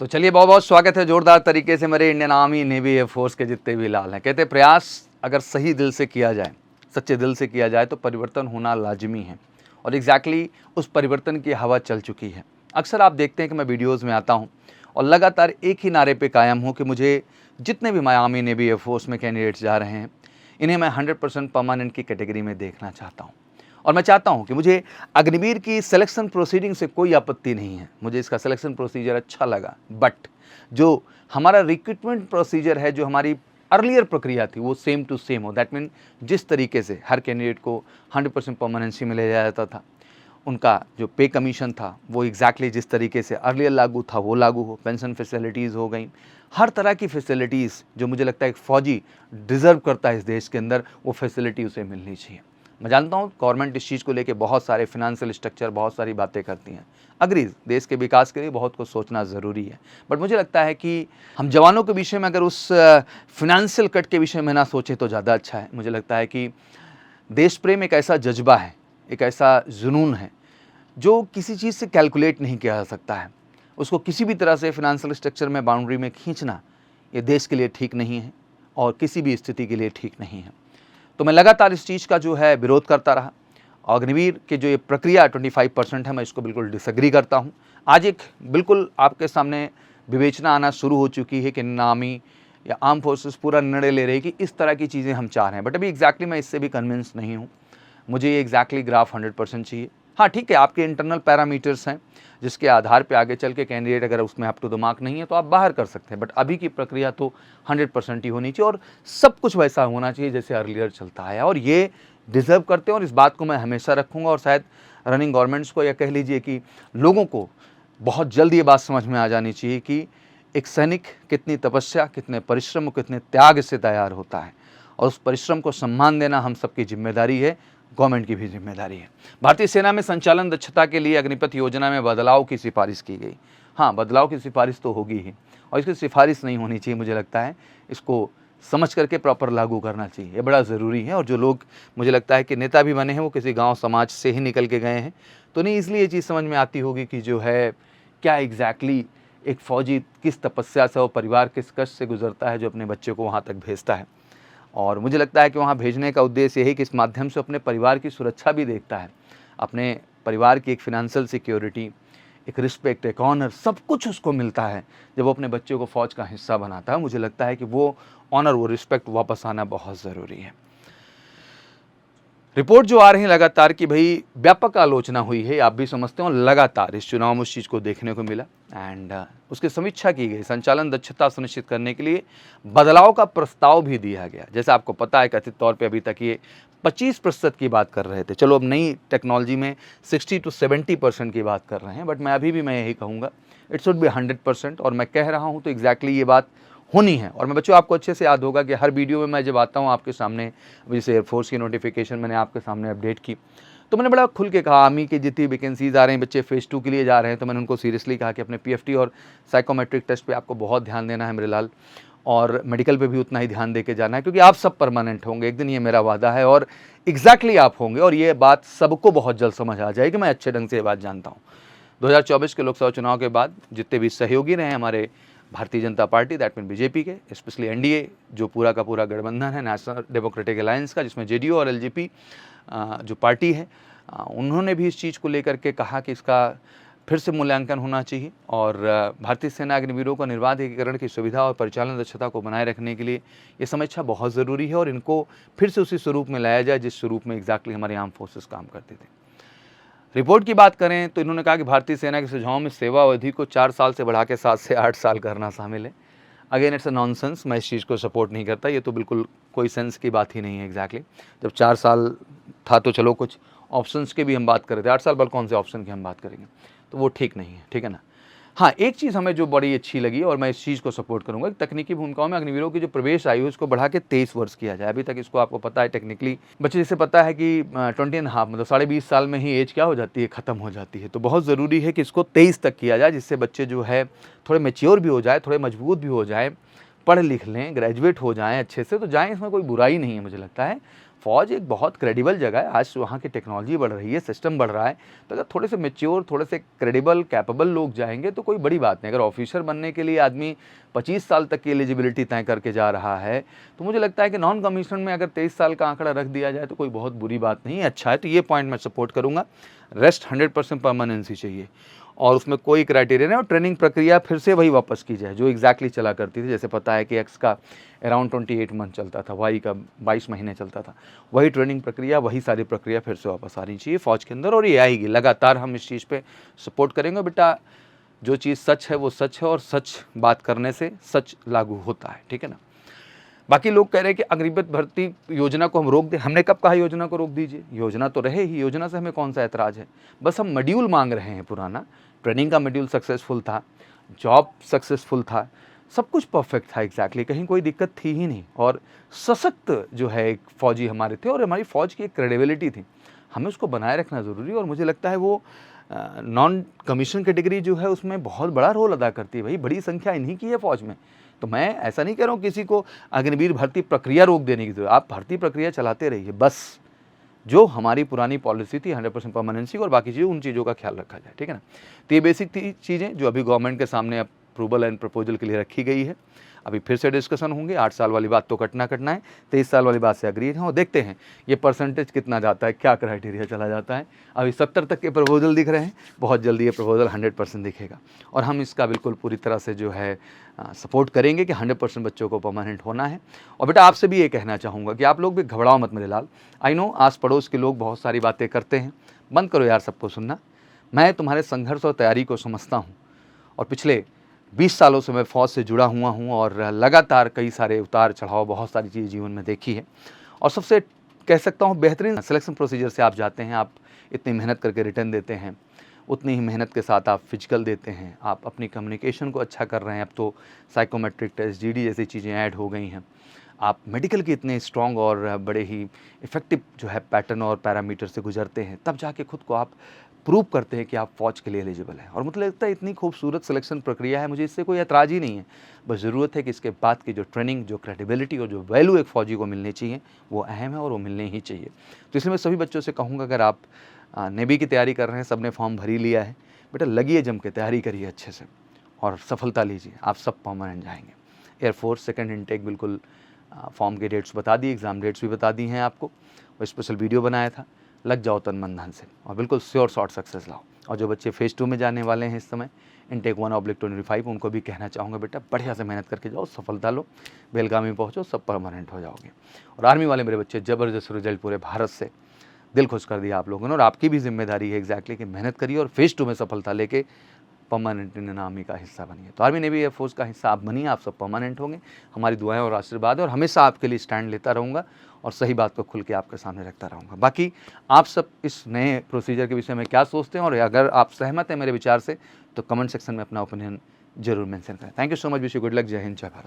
तो चलिए, बहुत बहुत स्वागत है जोरदार तरीके से मेरे इंडियन आर्मी, नेवी, एयरफोर्स के जितने भी लाल हैं। कहते हैं प्रयास अगर सही दिल से किया जाए, सच्चे दिल से किया जाए तो परिवर्तन होना लाजमी है। और एग्जैक्टली उस परिवर्तन की हवा चल चुकी है। अक्सर आप देखते हैं कि मैं वीडियोज़ में आता हूँ और लगातार एक ही नारे पे कायम हूँ कि मुझे जितने भी मैं आर्मी, नेवी, एयरफोर्स में कैंडिडेट्स जा रहे हैं, इन्हें मैं 100% परमानेंट की कैटेगरी में देखना चाहता हूँ। और मैं चाहता हूं कि मुझे अग्निवीर की सिलेक्शन प्रोसीडिंग से कोई आपत्ति नहीं है, मुझे इसका सिलेक्शन प्रोसीजर अच्छा लगा। बट जो हमारा रिक्रूटमेंट प्रोसीजर है, जो हमारी अर्लियर प्रक्रिया थी, वो सेम टू सेम हो। दैट मीन जिस तरीके से हर कैंडिडेट को 100% परमानेंसी में ले जाया जाता था, उनका जो पे कमीशन था वो एग्जैक्टली जिस तरीके से अर्लियर लागू था वो लागू हो। पेंशन फैसिलिटीज़ हो गई, हर तरह की फैसिलिटीज़ जो मुझे लगता है एक फ़ौजी डिज़र्व करता है इस देश के अंदर, वो फैसिलिटी उसे मिलनी चाहिए। मैं जानता हूँ गवर्नमेंट इस चीज़ को लेके बहुत सारे फिनेंशियल स्ट्रक्चर, बहुत सारी बातें करती हैं। अग्री, देश के विकास के लिए बहुत कुछ सोचना ज़रूरी है। बट मुझे लगता है कि हम जवानों के विषय में अगर उस फिनेंशियल कट के विषय में ना सोचें तो ज़्यादा अच्छा है। मुझे लगता है कि देश प्रेम एक ऐसा जज्बा है, एक ऐसा जुनून है जो किसी चीज़ से कैलकुलेट नहीं किया जा सकता है। उसको किसी भी तरह से फिनेंशियल स्ट्रक्चर में, बाउंड्री में खींचना, ये देश के लिए ठीक नहीं है और किसी भी स्थिति के लिए ठीक नहीं है। तो मैं लगातार इस चीज़ का जो है विरोध करता रहा। अग्निवीर की जो ये प्रक्रिया 25% है, मैं इसको बिल्कुल डिसएग्री करता हूँ। आज एक बिल्कुल आपके सामने विवेचना आना शुरू हो चुकी है कि आर्मी या आर्म फोर्सेस पूरा निर्णय ले रही है कि इस तरह की चीज़ें हम चाह रहे हैं। बट अभी एग्जैक्टली मैं इससे भी कन्विंस नहीं हूँ। मुझे ये एग्जैक्टली ग्राफ 100% चाहिए। हाँ ठीक है, आपके इंटरनल पैरामीटर्स हैं जिसके आधार पे आगे चल के कैंडिडेट अगर उसमें अप टू द मार्क नहीं है तो आप बाहर कर सकते हैं। बट अभी की प्रक्रिया तो 100% ही होनी चाहिए और सब कुछ वैसा होना चाहिए जैसे अर्लियर चलता है, और ये डिज़र्व करते हैं। और इस बात को मैं हमेशा रखूँगा और शायद रनिंग गवर्नमेंट्स को, या कह लीजिए कि लोगों को बहुत जल्द ये बात समझ में आ जानी चाहिए कि एक सैनिक कितनी तपस्या, कितने परिश्रम, कितने त्याग से तैयार होता है, और उस परिश्रम को सम्मान देना हम सबकी जिम्मेदारी है, गवर्नमेंट की भी जिम्मेदारी है। भारतीय सेना में संचालन दक्षता के लिए अग्निपथ योजना में बदलाव की सिफारिश की गई। हाँ, बदलाव की सिफारिश तो होगी ही, और इसकी सिफारिश नहीं होनी चाहिए। मुझे लगता है इसको समझ करके प्रॉपर लागू करना चाहिए, ये बड़ा ज़रूरी है। और जो लोग मुझे लगता है कि नेता भी बने हैं वो किसी गांव समाज से ही निकल के गए हैं, तो नहीं इसलिए ये चीज़ समझ में आती होगी कि जो है क्या एग्जैक्टली एक फ़ौजी किस तपस्या से और परिवार किस कष्ट से गुजरता है जो अपने बच्चे को वहाँ तक भेजता है। और मुझे लगता है कि वहाँ भेजने का उद्देश्य यही कि इस माध्यम से अपने परिवार की सुरक्षा भी देखता है, अपने परिवार की एक फिनेंशियल सिक्योरिटी, एक रिस्पेक्ट, एक ऑनर, सब कुछ उसको मिलता है जब वो अपने बच्चे को फ़ौज का हिस्सा बनाता है। मुझे लगता है कि वो ऑनर, वो रिस्पेक्ट वापस आना बहुत ज़रूरी है। रिपोर्ट जो आ रही है लगातार कि भाई व्यापक आलोचना हुई है, आप भी समझते हो, लगातार इस चुनाव में उस चीज़ को देखने को मिला एंड उसकी समीक्षा की गई। संचालन दक्षता सुनिश्चित करने के लिए बदलाव का प्रस्ताव भी दिया गया। जैसे आपको पता है, कथित तौर पे अभी तक ये 25% की बात कर रहे थे, चलो अब नई टेक्नोलॉजी में 60 to 70% की बात कर रहे हैं। बट मैं अभी भी मैं यही कहूँगा इट शुड बी 100%, और मैं कह रहा हूँ तो एग्जैक्टली ये बात होनी है। और मैं बच्चों, आपको अच्छे से याद होगा कि हर वीडियो में मैं जब आता हूँ आपके सामने, जैसे एयरफोर्स की नोटिफिकेशन मैंने आपके सामने अपडेट की, तो मैंने बड़ा खुल के कहा आर्मी की जितनी वैकेंसीज आ रहे हैं, बच्चे फेज़ 2 के लिए जा रहे हैं, तो मैंने उनको सीरियसली कहा कि अपने पीएफटी और साइकोमेट्रिक टेस्ट पे आपको बहुत ध्यान देना है मेरे लाल, और मेडिकल पे भी उतना ही ध्यान दे के जाना है, क्योंकि आप सब परमानेंट होंगे एक दिन, ये मेरा वादा है। और एग्जैक्टली आप होंगे, और ये बात सबको बहुत जल्द समझ आ जाएगी। मैं अच्छे ढंग से ये बात जानता हूँ। 2024 के लोकसभा चुनाव के बाद जितने भी सहयोगी रहे हमारे Bharatiya Janata party, that mean BJP के, स्पेशली एनडीए जो पूरा का पूरा गठबंधन है नेशनल डेमोक्रेटिक अलायंस का, जिसमें जेडीयू और एलजेपी जो पार्टी है, उन्होंने भी इस चीज़ को लेकर के कहा कि इसका फिर से मूल्यांकन होना चाहिए। और भारतीय सेना अग्निवीरों को निर्बाध एकीकरण की सुविधा और परिचालन दक्षता को बनाए रखने के लिए ये समीक्षा बहुत ज़रूरी है, और इनको फिर से उसी स्वरूप में लाया जाए जिस स्वरूप में एग्जैक्टली हमारे आर्म फोर्सेस काम करते थे। रिपोर्ट की बात करें तो इन्होंने कहा कि भारतीय सेना के सुझावों में सेवा अवधि को 4 साल से बढ़ा के 7 से 8 साल करना शामिल है। अगेन इट्स अ नॉनसेंस, मैं इस चीज़ को सपोर्ट नहीं करता, ये तो बिल्कुल कोई सेंस की बात ही नहीं है। एग्जैक्टली जब 4 साल था तो चलो कुछ ऑप्शंस की भी हम बात कर रहे थे, 8 साल बाद कौन से ऑप्शन की हम बात करेंगे, तो वो ठीक नहीं है, ठीक है ना। हाँ, एक चीज़ हमें जो बड़ी अच्छी लगी और मैं इस चीज़ को सपोर्ट करूँगा, तकनीकी भूमिकाओं में अग्निवीरों की जो प्रवेश आयु है उसको बढ़ा के 23 वर्ष किया जाए। अभी तक इसको आपको पता है टेक्निकली बच्चे जैसे पता है कि 20.5 मतलब 20.5 साल में ही एज क्या हो जाती है, ख़त्म हो जाती है। तो बहुत ज़रूरी है कि इसको 23 तक किया जाए, जिससे बच्चे जो है थोड़े मैच्योर भी हो जाए, थोड़े मजबूत भी हो जाए, पढ़ लिख लें, ग्रेजुएट हो जाएँ अच्छे से, तो जाएँ, इसमें कोई बुराई नहीं है मुझे लगता है। फ़ौज एक बहुत क्रेडिबल जगह है, आज वहाँ की टेक्नोलॉजी बढ़ रही है, सिस्टम बढ़ रहा है, तो अगर थोड़े से मैच्योर, थोड़े से क्रेडिबल, कैपेबल लोग जाएँगे तो कोई बड़ी बात नहीं। अगर ऑफ़िसर बनने के लिए आदमी 25 साल तक की एलिजिबिलिटी तय करके जा रहा है, तो मुझे लगता है कि नॉन कमीशनड में अगर 23 साल का आंकड़ा रख दिया जाए तो कोई बहुत बुरी बात नहीं है, अच्छा है, तो ये पॉइंट मैं सपोर्ट करूँगा। रेस्ट 100% परमानेंसी चाहिए और उसमें कोई क्राइटेरिया नहीं, और ट्रेनिंग प्रक्रिया फिर से वही वापस की जाए जो एग्जैक्टली चला करती थी। जैसे पता है कि एक्स का अराउंड 28 मंथ चलता था, वाई का 22 महीने चलता था, वही ट्रेनिंग प्रक्रिया, वही सारी प्रक्रिया फिर से वापस आनी चाहिए फ़ौज के अंदर, और ये आएगी लगातार। हम इस चीज़ पे सपोर्ट करेंगे। बेटा, जो चीज़ सच है वो सच है, और सच बात करने से सच लागू होता है, ठीक है ना। बाकी लोग कह रहे हैं कि अग्निपथ भर्ती योजना को हम रोक दें। हमने कब कहा योजना को रोक दीजिए? योजना तो रहे ही, योजना से हमें कौन सा ऐतराज़ है। बस हम मॉड्यूल मांग रहे हैं पुराना। ट्रेनिंग का मॉड्यूल सक्सेसफुल था, जॉब सक्सेसफुल था, सब कुछ परफेक्ट था एग्जैक्टली, कहीं कोई दिक्कत थी ही नहीं। और सशक्त जो है एक फ़ौजी हमारे थे, और हमारी फ़ौज की एक क्रेडिबिलिटी थी, हमें उसको बनाए रखना ज़रूरी है। और मुझे लगता है वो नॉन कमीशन कैटेगरी जो है उसमें बहुत बड़ा रोल अदा करती है। भाई, बड़ी संख्या इन्हीं की है फ़ौज में। तो मैं ऐसा नहीं कह रहा हूँ किसी को अग्निवीर भर्ती प्रक्रिया रोक देने की ज़रूरत, आप भर्ती प्रक्रिया चलाते रहिए, बस जो हमारी पुरानी पॉलिसी थी 100% परमानेंसी, और बाकी चीज़ें, उन चीज़ों का ख्याल रखा जाए, ठीक है ना। तो ये बेसिक थी चीज़ें जो अभी गवर्नमेंट के सामने अप्रूवल एंड प्रपोजल के लिए रखी गई है। अभी फिर से डिस्कशन होंगे। 8 साल वाली बात तो कटना है, 23 साल वाली बात से अग्री हैं, और देखते हैं ये परसेंटेज कितना जाता है, क्या क्राइटेरिया चला जाता है। अभी 70 तक के प्रपोजल दिख रहे हैं, बहुत जल्दी ये प्रपोजल 100% दिखेगा, और हम इसका बिल्कुल पूरी तरह से जो है सपोर्ट करेंगे कि 100% बच्चों को परमानेंट होना है। और बेटा, आपसे भी ये कहना चाहूँगा कि आप लोग भी घबराओ मत मेरे लाल। आई नो आस पड़ोस के लोग बहुत सारी बातें करते हैं, बंद करो यार सबको सुनना। मैं तुम्हारे संघर्ष और तैयारी को समझता हूँ, और पिछले 20 सालों से मैं फ़ौज से जुड़ा हुआ हूँ, और लगातार कई सारे उतार चढ़ाव, बहुत सारी चीज़ें जीवन में देखी है। और सबसे कह सकता हूँ बेहतरीन सिलेक्शन प्रोसीजर से आप जाते हैं, आप इतनी मेहनत करके रिटर्न देते हैं, उतनी ही मेहनत के साथ आप फिजिकल देते हैं, आप अपनी कम्युनिकेशन को अच्छा कर रहे हैं। अब तो साइकोमेट्रिक टेस्ट, जीडी जैसी चीज़ें ऐड हो गई हैं। आप मेडिकल के इतने स्ट्रॉन्ग और बड़े ही इफ़ेक्टिव जो है पैटर्न और पैरामीटर से गुजरते हैं, तब जाके खुद को आप प्रूव करते हैं कि आप फ़ौज के लिए एलिजिबल हैं। और मुझे लगता है इतनी खूबसूरत सिलेक्शन प्रक्रिया है, मुझे इससे कोई ऐतराज़ ही नहीं है। बस ज़रूरत है कि इसके बाद की जो ट्रेनिंग, जो क्रेडिबिलिटी और जो वैल्यू एक फ़ौजी को मिलनी चाहिए, वो अहम है और वो मिलने ही चाहिए। तो इसलिए मैं सभी बच्चों से कहूँगा, अगर आप नेवी की तैयारी कर रहे हैं, सब ने फॉर्म भर ही लिया है, बेटा लगिए, जम के तैयारी करिए अच्छे से और सफलता लीजिए, आप सब परमानेंट जाएंगे। एयरफोर्स सेकंड इनटेक बिल्कुल फॉर्म के डेट्स बता दिए, एग्ज़ाम डेट्स भी बता दी हैं आपको, और स्पेशल वीडियो बनाया था। लग जाओ तन मन धन से, और बिल्कुल श्योर शॉर्ट सक्सेस लाओ। और जो बच्चे फेज़ 2 में जाने वाले हैं इस समय, इनटेक 1/25, उनको भी कहना चाहूँगा, बेटा बढ़िया से मेहनत करके जाओ, सफलता लो, बेलगामी पहुँचो, सब परमानेंट हो जाओगे। और आर्मी वाले मेरे बच्चे, ज़बरदस्त रिजल्ट पूरे भारत से, दिल खुश कर दिया आप लोगों ने। और आपकी भी जिम्मेदारी है एग्जैक्टली कि मेहनत करिए और फेज़ 2 में सफलता लेके परमानेंट इंडियन आर्मी का हिस्सा बनिए। तो आर्मी नेवी एयरफोर्स का हिस्सा आप बनिए, आप सब परमानेंट होंगे। हमारी दुआएं और आशीर्वाद है, और हमेशा आपके लिए स्टैंड लेता रहूँगा और सही बात को खुल के आपके सामने रखता रहूँगा। बाकी आप सब इस नए प्रोसीजर के विषय में क्या सोचते हैं, और अगर आप सहमत हैं मेरे विचार से, तो कमेंट सेक्शन में अपना ओपिनियन जरूर मेंशन करें। Thank you so much, wish you good luck, जय हिंद, जय भारत।